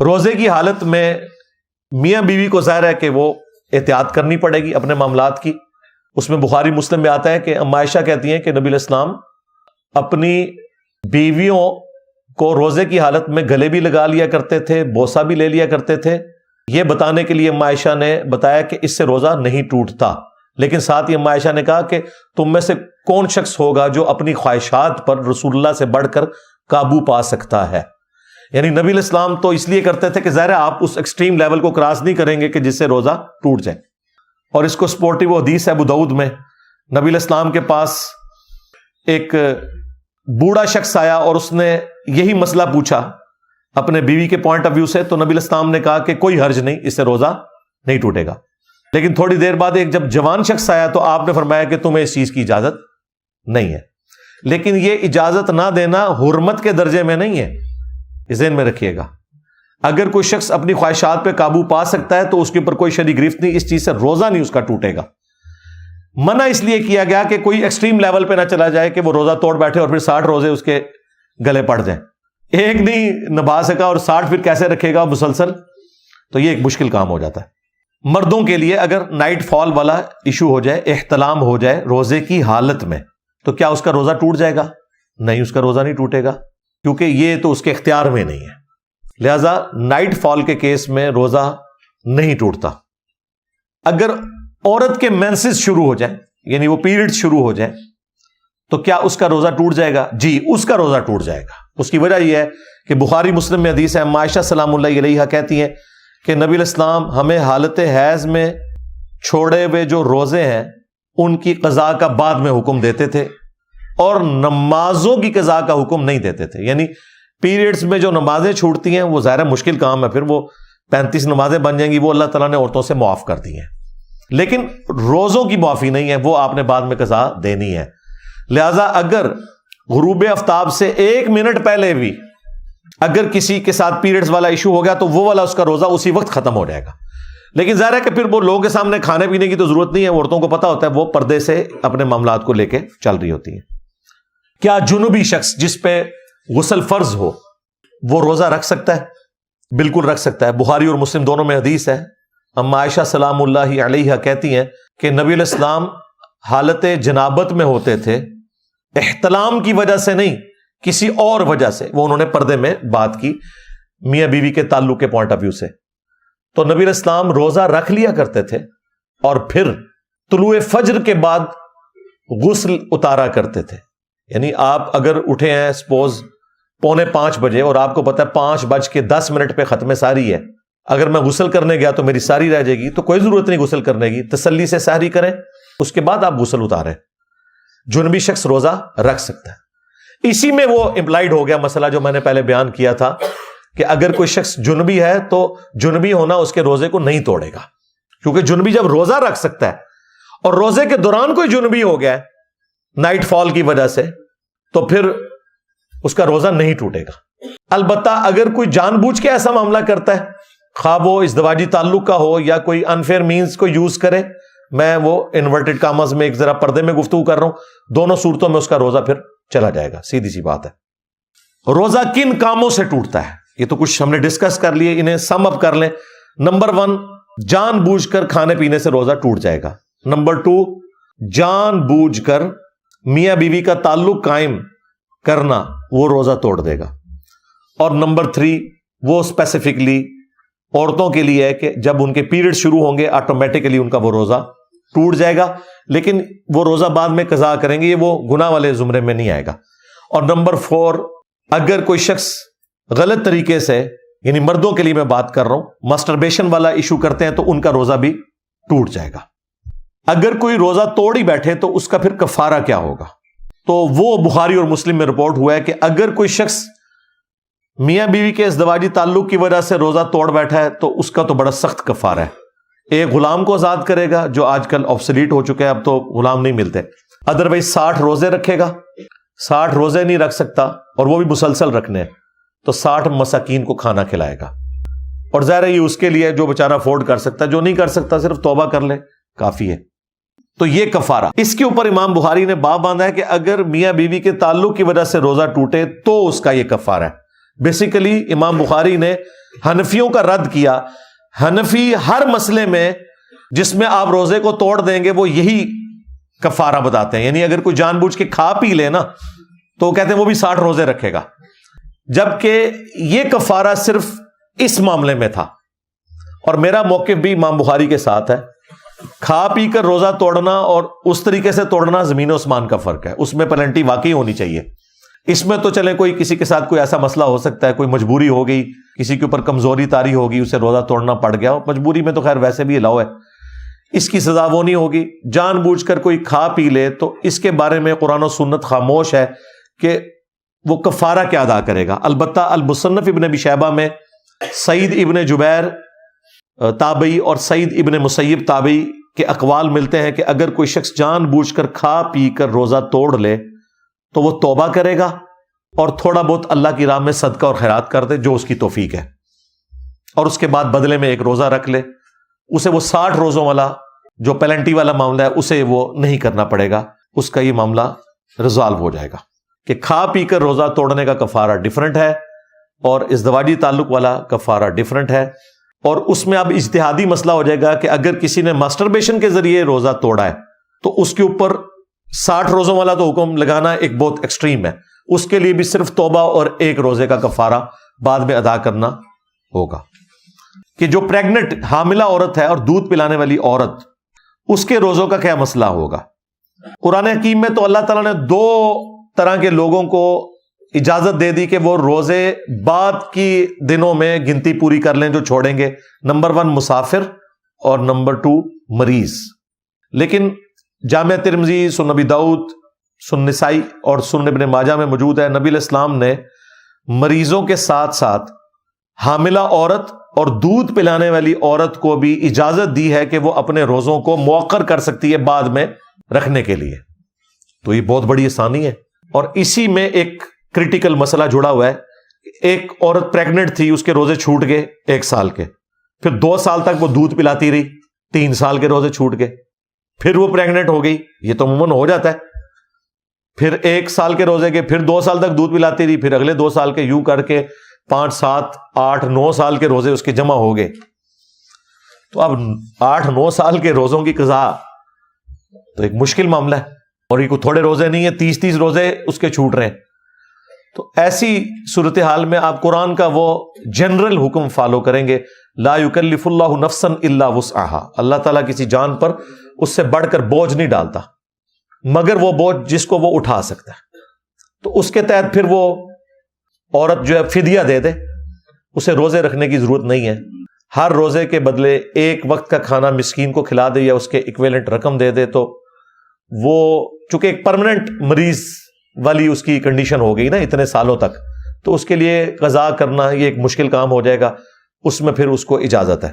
روزے کی حالت میں میاں بیوی کو ظاہر ہے کہ وہ احتیاط کرنی پڑے گی اپنے معاملات کی. اس میں بخاری مسلم میں آتا ہے کہ ام عائشہ کہتی ہیں کہ نبی علیہ السلام اپنی بیویوں کو روزے کی حالت میں گلے بھی لگا لیا کرتے تھے, بوسہ بھی لے لیا کرتے تھے, یہ بتانے کے لیے ام عائشہ نے بتایا کہ اس سے روزہ نہیں ٹوٹتا. لیکن ساتھ ہی ام عائشہ نے کہا کہ تم میں سے کون شخص ہوگا جو اپنی خواہشات پر رسول اللہ سے بڑھ کر قابو پا سکتا ہے. یعنی نبی علیہ السلام تو اس لیے کرتے تھے کہ ظاہر آپ اس ایکسٹریم لیول کو کراس نہیں کریں گے کہ جس سے روزہ ٹوٹ جائے. اور اس کو سپورٹیو حدیث ہے ابو داؤد میں, نبی علیہ السلام کے پاس ایک بوڑھا شخص آیا اور اس نے یہی مسئلہ پوچھا اپنے بیوی کے پوائنٹ آف ویو سے, تو نبی علیہ السلام نے کہا کہ کوئی حرج نہیں, اس سے روزہ نہیں ٹوٹے گا. لیکن تھوڑی دیر بعد ایک جب جوان شخص آیا تو آپ نے فرمایا کہ تمہیں اس چیز کی اجازت نہیں ہے. لیکن یہ اجازت نہ دینا حرمت کے درجے میں نہیں ہے, ذہن میں رکھیے گا. اگر کوئی شخص اپنی خواہشات پہ قابو پا سکتا ہے تو اس کے اوپر کوئی شرعی گرفت نہیں, اس چیز سے روزہ نہیں اس کا ٹوٹے گا. منع اس لیے کیا گیا کہ کوئی ایکسٹریم لیول پہ نہ چلا جائے کہ وہ روزہ توڑ بیٹھے اور پھر 60 روزے اس کے گلے پڑ جائیں. ایک نہیں نبھا سکا اور 60 پھر کیسے رکھے گا مسلسل, تو یہ ایک مشکل کام ہو جاتا ہے. مردوں کے لیے اگر نائٹ فال والا ایشو ہو جائے, احتلام ہو جائے روزے کی حالت میں, تو کیا اس کا روزہ ٹوٹ جائے گا؟ نہیں, اس کا روزہ نہیں ٹوٹے گا, کیونکہ یہ تو اس کے اختیار میں نہیں ہے. لہذا نائٹ فال کے کیس میں روزہ نہیں ٹوٹتا. اگر عورت کے مینسز شروع ہو جائیں, یعنی وہ پیریڈ شروع ہو جائیں, تو کیا اس کا روزہ ٹوٹ جائے گا؟ جی, اس کا روزہ ٹوٹ جائے گا. اس کی وجہ یہ ہے کہ بخاری مسلم میں حدیث ہے, عائشہ سلام اللہ علیہا کہتی ہیں کہ نبی علیہ السلام ہمیں حالت حیض میں چھوڑے ہوئے جو روزے ہیں ان کی قضاء کا بعد میں حکم دیتے تھے, اور نمازوں کی قضاء کا حکم نہیں دیتے تھے. یعنی پیریڈز میں جو نمازیں چھوٹتی ہیں وہ ظاہر مشکل کام ہے, پھر وہ 35 نمازیں بن جائیں گی, وہ اللہ تعالیٰ نے عورتوں سے معاف کر دی ہیں. لیکن روزوں کی معافی نہیں ہے, وہ آپ نے بعد میں قضا دینی ہے. لہذا اگر غروب آفتاب سے 1 منٹ پہلے بھی اگر کسی کے ساتھ پیریڈز والا ایشو ہو گیا تو وہ والا اس کا روزہ اسی وقت ختم ہو جائے گا. لیکن ظاہر ہے کہ پھر وہ لوگوں کے سامنے کھانے پینے کی تو ضرورت نہیں ہے, عورتوں کو پتا ہوتا ہے وہ پردے سے اپنے معاملات کو لے کے چل رہی ہوتی ہیں. کیا جنوبی شخص جس پہ غسل فرض ہو وہ روزہ رکھ سکتا ہے؟ بالکل رکھ سکتا ہے. بخاری اور مسلم دونوں میں حدیث ہے, ام عائشہ سلام اللہ علیہا کہتی ہیں کہ نبی علیہ السلام حالت جنابت میں ہوتے تھے, احتلام کی وجہ سے نہیں, کسی اور وجہ سے. وہ انہوں نے پردے میں بات کی میاں بیوی کے تعلق کے پوائنٹ آف ویو سے. تو نبی علیہ السلام روزہ رکھ لیا کرتے تھے اور پھر طلوع فجر کے بعد غسل اتارا کرتے تھے. یعنی آپ اگر اٹھے ہیں سپوز 4:45 بجے اور آپ کو پتا ہے 5:10 پہ ختم ساری ہے, اگر میں غسل کرنے گیا تو میری ساری رہ جائے گی, تو کوئی ضرورت نہیں غسل کرنے کی, تسلی سے سحری کریں, اس کے بعد آپ غسل اتاریں. جنبی شخص روزہ رکھ سکتا ہے. اسی میں وہ امپلائڈ ہو گیا مسئلہ جو میں نے پہلے بیان کیا تھا کہ اگر کوئی شخص جنبی ہے تو جنبی ہونا اس کے روزے کو نہیں توڑے گا, کیونکہ جنبی جب روزہ رکھ سکتا ہے اور روزے کے دوران کوئی جنبی ہو گیا ہے نائٹ فال کی وجہ سے, تو پھر اس کا روزہ نہیں ٹوٹے گا. البتہ اگر کوئی جان بوجھ کے ایسا معاملہ کرتا ہے, خواہ وہ ازدواجی تعلق کا ہو یا کوئی انفیئر مینز کو یوز کرے, میں وہ انورٹڈ کامز میں ایک ذرا پردے میں گفتگو کر رہا ہوں, دونوں صورتوں میں اس کا روزہ پھر چلا جائے گا. سیدھی سی بات ہے. روزہ کن کاموں سے ٹوٹتا ہے یہ تو کچھ ہم نے ڈسکس کر لیے, انہیں سم اپ کر لیں. نمبر 1, جان بوجھ کر کھانے پینے سے روزہ ٹوٹ جائے گا. نمبر 2, جان بوجھ کر میاں بیوی کا تعلق قائم کرنا, وہ روزہ توڑ دے گا. اور نمبر 3, وہ اسپیسیفکلی عورتوں کے لیے ہے کہ جب ان کے پیریڈ شروع ہوں گے آٹومیٹکلی ان کا وہ روزہ ٹوٹ جائے گا, لیکن وہ روزہ بعد میں قضا کریں گے, یہ وہ گناہ والے زمرے میں نہیں آئے گا. اور نمبر 4, اگر کوئی شخص غلط طریقے سے, یعنی مردوں کے لیے میں بات کر رہا ہوں, مسٹربیشن والا ایشو کرتے ہیں تو ان کا روزہ بھی ٹوٹ جائے گا. اگر کوئی روزہ توڑ ہی بیٹھے تو اس کا پھر کفارہ کیا ہوگا؟ تو وہ بخاری اور مسلم میں رپورٹ ہوا ہے کہ اگر کوئی شخص میاں بیوی کے ازدواجی تعلق کی وجہ سے روزہ توڑ بیٹھا ہے تو اس کا تو بڑا سخت کفارہ ہے. ایک غلام کو آزاد کرے گا جو آج کل آبسلیٹ ہو چکے ہیں, اب تو غلام نہیں ملتے. ادروائز 60 روزے رکھے گا, 60 روزے نہیں رکھ سکتا اور وہ بھی مسلسل رکھنے, تو 60 مساکین کو کھانا کھلائے گا. اور ظاہر ہے یہ اس کے لیے جو بیچارہ افورڈ کر سکتا ہے, جو نہیں کر سکتا صرف توبہ کر لے کافی ہے. تو یہ کفارہ. اس کے اوپر امام بخاری نے باب باندھا ہے کہ اگر میاں بیوی کے تعلق کی وجہ سے روزہ ٹوٹے تو اس کا یہ کفارہ ہے. بیسیکلی امام بخاری نے حنفیوں کا رد کیا. حنفی ہر مسئلے میں جس میں آپ روزے کو توڑ دیں گے وہ یہی کفارہ بتاتے ہیں. یعنی اگر کوئی جان بوجھ کے کھا پی لے نا تو وہ کہتے ہیں وہ بھی 60 روزے رکھے گا, جبکہ یہ کفارہ صرف اس معاملے میں تھا. اور میرا موقف بھی امام بخاری کے ساتھ ہے. کھا پی کر روزہ توڑنا اور اس طریقے سے توڑنا زمین و آسمان کا فرق ہے. اس میں پینلٹی واقعی ہونی چاہیے. اس میں تو چلے کوئی کسی کے ساتھ کوئی ایسا مسئلہ ہو سکتا ہے, کوئی مجبوری ہو گئی, کسی کے اوپر کمزوری طاری ہوگی, اسے روزہ توڑنا پڑ گیا, مجبوری میں تو خیر ویسے بھی الاؤ ہے, اس کی سزا وہ نہیں ہوگی. جان بوجھ کر کوئی کھا پی لے تو اس کے بارے میں قرآن و سنت خاموش ہے کہ وہ کفارہ کیا ادا کرے گا. البتہ المصنف ابن ابی شیبہ میں سعید ابن جبیر تابعی اور سعید ابن مسیب تابعی کے اقوال ملتے ہیں کہ اگر کوئی شخص جان بوجھ کر کھا پی کر روزہ توڑ لے تو وہ توبہ کرے گا اور تھوڑا بہت اللہ کی راہ میں صدقہ اور خیرات کر دے جو اس کی توفیق ہے, اور اس کے بعد بدلے میں ایک روزہ رکھ لے. اسے وہ 60 روزوں والا جو پینلٹی والا معاملہ ہے اسے وہ نہیں کرنا پڑے گا, اس کا یہ معاملہ ریزالو ہو جائے گا کہ کھا پی کر روزہ توڑنے کا کفارہ ڈیفرنٹ ہے اور ازدواجی تعلق والا کفارہ ڈیفرنٹ ہے. اور اس میں اب اجتہادی مسئلہ ہو جائے گا کہ اگر کسی نے ماسٹربیشن کے ذریعے روزہ توڑا ہے تو اس کے اوپر 60 روزوں والا تو حکم لگانا ایک بہت ایکسٹریم ہے. اس کے لیے بھی صرف توبہ اور ایک روزے کا کفارہ بعد میں ادا کرنا ہوگا. کہ جو پریگننٹ حاملہ عورت ہے اور دودھ پلانے والی عورت, اس کے روزوں کا کیا مسئلہ ہوگا؟ قرآن حکیم میں تو اللہ تعالیٰ نے 2 طرح کے لوگوں کو اجازت دے دی کہ وہ روزے بعد کی دنوں میں گنتی پوری کر لیں جو چھوڑیں گے. نمبر 1 مسافر اور نمبر 2 مریض. لیکن جامع ترمذی, سنن ابی داؤد, سنن نسائی اور سنن ابن ماجہ میں موجود ہے نبی علیہ السلام نے مریضوں کے ساتھ ساتھ حاملہ عورت اور دودھ پلانے والی عورت کو بھی اجازت دی ہے کہ وہ اپنے روزوں کو مؤخر کر سکتی ہے بعد میں رکھنے کے لیے. تو یہ بہت بڑی آسانی ہے. اور اسی میں ایک کرٹیکل مسئلہ جڑا ہوا ہے. ایک عورت پریگننٹ تھی, اس کے روزے چھوٹ گئے 1 سال کے, پھر 2 سال تک وہ دودھ پلاتی رہی, 3 سال کے روزے چھوٹ گئے, پھر وہ پریگننٹ ہو گئی, یہ تو عموماً ہو جاتا ہے, پھر 1 سال کے روزے کے, پھر 2 سال تک دودھ پلاتی رہی, پھر اگلے 2 سال کے, یوں کر کے 5 7 8 9 سال کے روزے اس کے جمع ہو گئے. تو اب 8 9 سال کے روزوں کی قضا تو ایک مشکل معاملہ ہے, اور یہ کوئی تھوڑے روزے نہیں ہے, 30 روزے اس کے چھوٹ رہے ہیں. تو ایسی صورتحال میں آپ قرآن کا وہ جنرل حکم فالو کریں گے, لا یکلف اللہ نفسا الا وسعها. اللہ تعالیٰ کسی جان پر اس سے بڑھ کر بوجھ نہیں ڈالتا مگر وہ بوجھ جس کو وہ اٹھا سکتا ہے. تو اس کے تحت پھر وہ عورت جو ہے فدیہ دے دے, اسے روزے رکھنے کی ضرورت نہیں ہے. ہر روزے کے بدلے 1 وقت کا کھانا مسکین کو کھلا دے یا اس کے ایکویلنٹ رقم دے دے, تو وہ چونکہ ایک پرماننٹ مریض والی اس کی کنڈیشن ہو گئی نا اتنے سالوں تک, تو اس کے لیے قضا کرنا یہ ایک مشکل کام ہو جائے گا. اس میں پھر اس کو اجازت ہے.